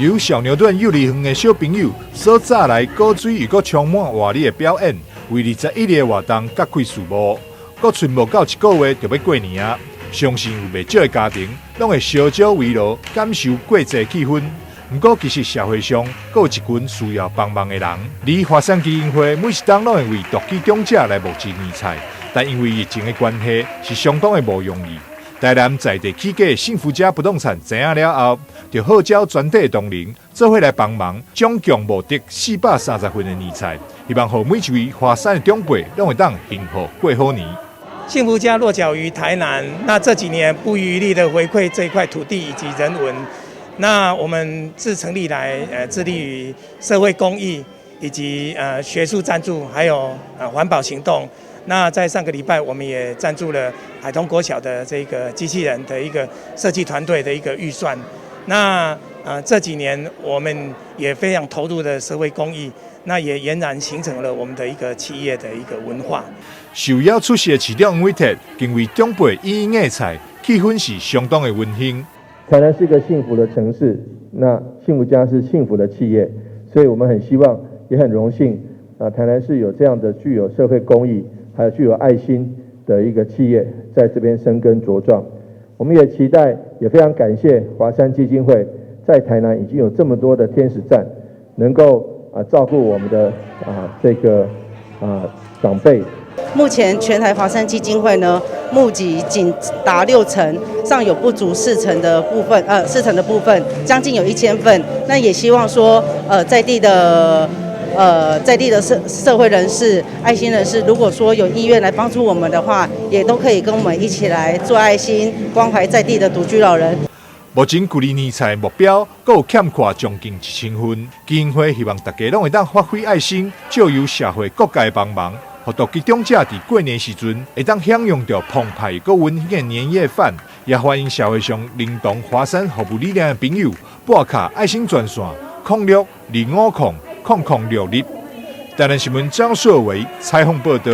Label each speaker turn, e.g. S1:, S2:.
S1: 由小牛顿幼儿园的小朋友所早来鼓吹又充满活力的表演，为21日活动揭开序幕。搁剩无到1个月就要过年啊！相信有袂少的家庭拢会烧酒围炉，感受过节气氛。不过，其实社会上阁有一群需要帮忙的人。离华山基金会每一档拢会为独居长者来募集年菜，但因为疫情的关系，是相当的无容易。台南在地起家幸福家不动产知影了后，就号召全体同仁做伙来帮忙，总共募得430份的年菜，希望让每一位华山的长辈拢会当幸福过好年。
S2: 幸福家落脚于台南，那这几年不遗余力的回馈这一块土地以及人文。那我们自成立来，致力于社会公益以及学术赞助，还有环保行动。那在上个礼拜，我们也赞助了海通国小的这个机器人的一个设计团队的一个预算。那这几年我们也非常投入的社会公益，那也俨然形成了我们的一个企业的一个文化。
S1: 受邀出席的市长黄伟哲更为长辈一一爱菜，气氛是相当的温馨。
S3: 台南是一个幸福的城市，那幸福家是幸福的企业，所以我们很希望，也很荣幸台南市有这样的具有社会公益，还有具有爱心的一个企业在这边生根茁壮。我们也期待，也非常感谢华山基金会在台南已经有这么多的天使站，能够照顾我们的这个长辈。
S4: 目前全台华山基金会呢，募集仅达60%，尚有不足4成的部分，将近有1000份。那也希望说，在地的社会人士、爱心人士，如果说有意愿来帮助我们的话，也都可以跟我们一起来做爱心，关怀在地的独居老人。
S1: 目前距离年菜目标，阁有欠缺将近1000份。基金会希望大家拢会当发挥爱心，借由社会各界帮忙，让独居长者伫过年时阵会当享用到澎湃阁温馨的年夜饭。也欢迎社会上认同华山服务理念的朋友拨卡爱心专线0625000066。台南新闻张硕维采访报道。